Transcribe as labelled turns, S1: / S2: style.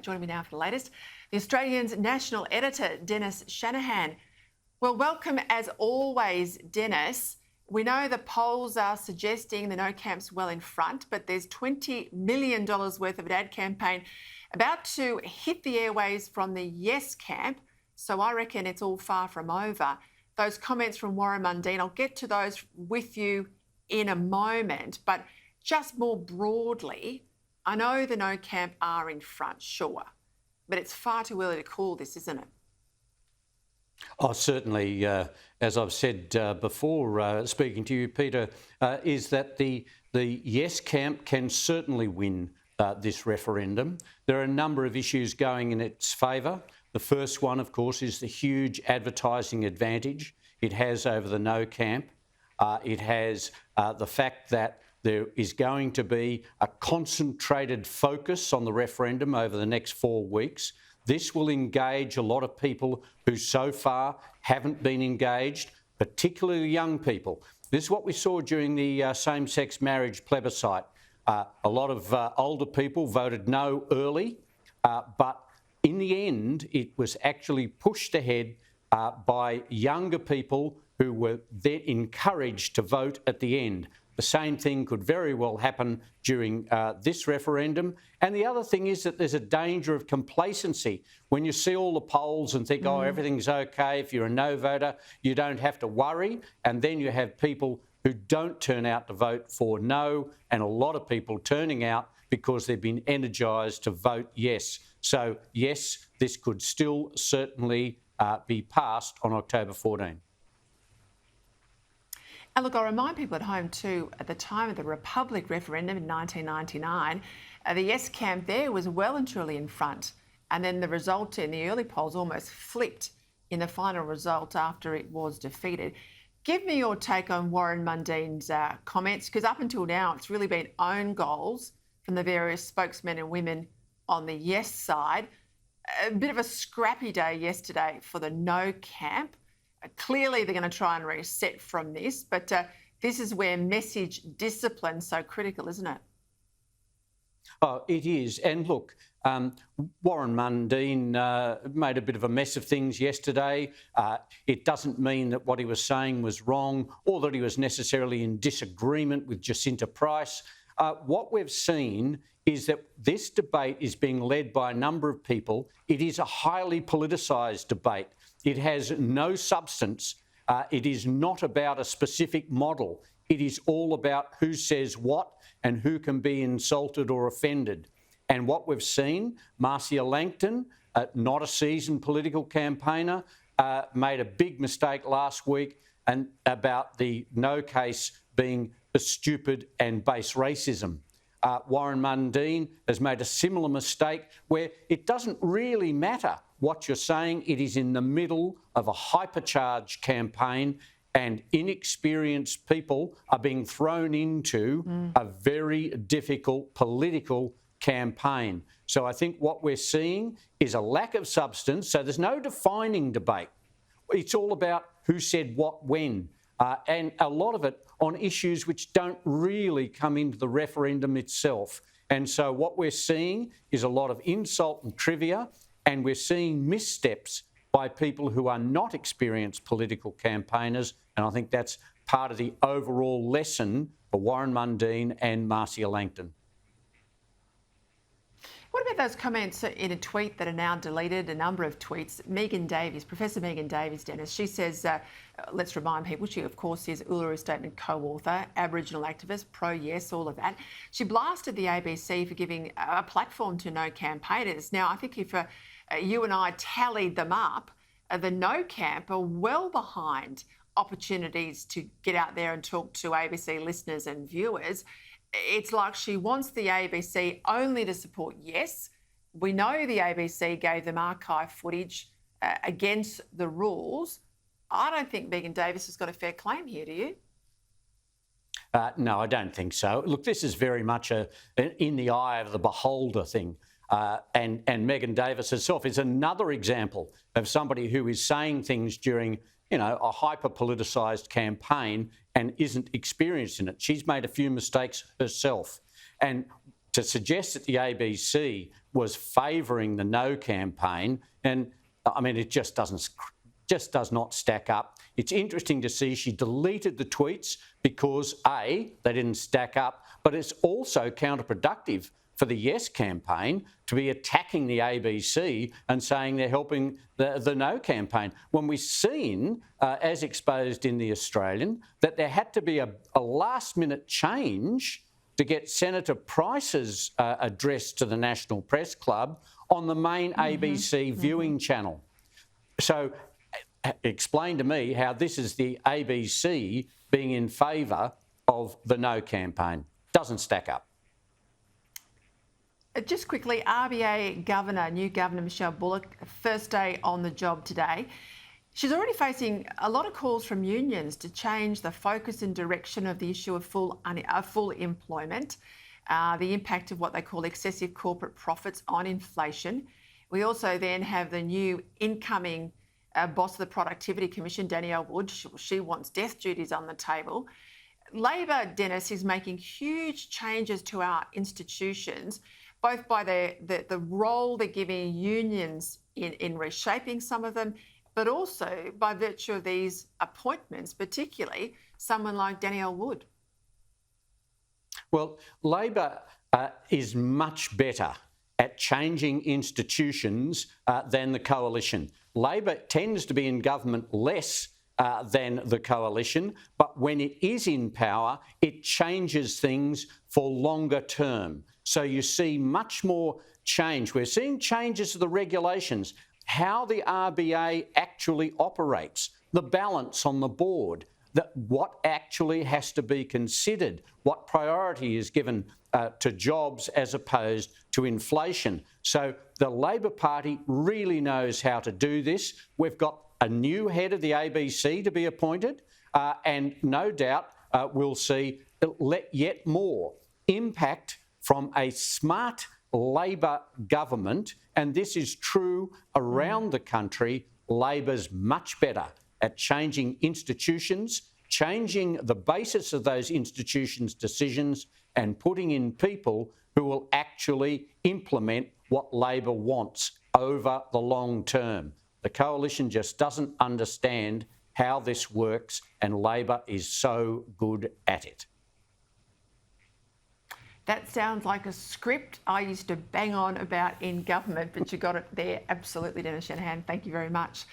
S1: Joining me now for the latest, the Australian's national editor, Dennis Shanahan. Well, welcome as always, Dennis. We know the polls are suggesting the no camp's well in front, but there's $20 million worth of an ad campaign about to hit the airways from the yes camp. So I reckon it's all far from over. Those comments from Warren Mundine, I'll get to those with you in a moment, but just more broadly, I know the no camp are in front, sure, but it's far too early to call this, isn't it?
S2: Oh, certainly, as I've said before, speaking to you, Peter, is that the yes camp can certainly win this referendum. There are a number of issues going in its favour. The first one, of course, is the huge advertising advantage it has over the no camp. It has the fact that there is going to be a concentrated focus on the referendum over the next 4 weeks. This will engage a lot of people who so far haven't been engaged, particularly young people. This is what we saw during the same-sex marriage plebiscite. A lot of older people voted no early, but in the end, it was actually pushed ahead by younger people who were then encouraged to vote at the end. The same thing could very well happen during this referendum. And the other thing is that there's a danger of complacency. When you see all the polls and think, oh, everything's okay, if you're a no voter, you don't have to worry. And then you have people who don't turn out to vote for no, and a lot of people turning out because they've been energised to vote yes. So, yes, this could still certainly be passed on October 14.
S1: And look, I'll remind people at home too, at the time of the Republic referendum in 1999, the yes camp there was well and truly in front. And then the result in the early polls almost flipped in the final result after it was defeated. Give me your take on Warren Mundine's comments, because up until now, it's really been own goals from the various spokesmen and women on the yes side. A bit of a scrappy day yesterday for the no camp. Clearly, they're going to try and reset from this, but this is where message discipline's so critical, isn't it?
S2: Oh, it is. And look, Warren Mundine made a bit of a mess of things yesterday. It doesn't mean that what he was saying was wrong or that he was necessarily in disagreement with Jacinta Price. What we've seen is that this debate is being led by a number of people. It is a highly politicised debate. It has no substance. It is not about a specific model. It is all about who says what and who can be insulted or offended. And what we've seen, Marcia Langton, not a seasoned political campaigner, made a big mistake last week and about the no case being a stupid and base racism. Warren Mundine has made a similar mistake where it doesn't really matter what you're saying. It is in the middle of a hypercharged campaign and inexperienced people are being thrown into a very difficult political campaign. So I think what we're seeing is a lack of substance. So there's no defining debate. It's all about who said what when. And a lot of it on issues which don't really come into the referendum itself. And so what we're seeing is a lot of insult and trivia, and we're seeing missteps by people who are not experienced political campaigners. And I think that's part of the overall lesson for Warren Mundine and Marcia Langton.
S1: What about those comments in a tweet that are now deleted, a number of tweets? Megan Davies, Professor Megan Davies, Dennis, she says, let's remind people, she of course is Uluru Statement co-author, Aboriginal activist, pro-yes, all of that. She blasted the ABC for giving a platform to no campaigners. Now, I think if you and I tallied them up, the no camp are well behind opportunities to get out there and talk to ABC listeners and viewers. It's like she wants the ABC only to support yes. We know the ABC gave them archive footage against the rules. I don't think Megan Davies has got a fair claim here, do you?
S2: No, I don't think so. Look, this is very much a in the eye of the beholder thing. And Megan Davies herself is another example of somebody who is saying things during, a hyper-politicised campaign and isn't experienced in it. She's made a few mistakes herself. And to suggest that the ABC was favouring the no campaign, and I mean, it just does not stack up. It's interesting to see she deleted the tweets because A, they didn't stack up, but it's also counterproductive for the Yes campaign to be attacking the ABC and saying they're helping the No campaign. When we've seen, as exposed in The Australian, that there had to be a last-minute change to get Senator Price's address to the National Press Club on the main ABC viewing channel. So explain to me how this is the ABC being in favour of the No campaign. Doesn't stack up.
S1: Just quickly, RBA Governor, new Governor Michelle Bullock, first day on the job today. She's already facing a lot of calls from unions to change the focus and direction of the issue of full employment, the impact of what they call excessive corporate profits on inflation. We also then have the new incoming boss of the Productivity Commission, Danielle Wood. She wants death duties on the table. Labor, Dennis, is making huge changes to our institutions, both by the role they're giving unions in reshaping some of them, but also by virtue of these appointments, particularly someone like Danielle Wood.
S2: Well, Labor is much better at changing institutions than the Coalition. Labor tends to be in government less than the Coalition, but when it is in power, it changes things for longer term. So you see much more change. We're seeing changes to the regulations, how the RBA actually operates, the balance on the board, what actually has to be considered, what priority is given to jobs as opposed to inflation. So the Labor Party really knows how to do this. We've got a new head of the ABC to be appointed, and no doubt we'll see yet more impact from a smart Labor government, and this is true around the country. Labor's much better at changing institutions, changing the basis of those institutions' decisions, and putting in people who will actually implement what Labor wants over the long term. The Coalition just doesn't understand how this works, and Labor is so good at it.
S1: That sounds like a script I used to bang on about in government, but you got it there absolutely, Dennis Shanahan. Thank you very much.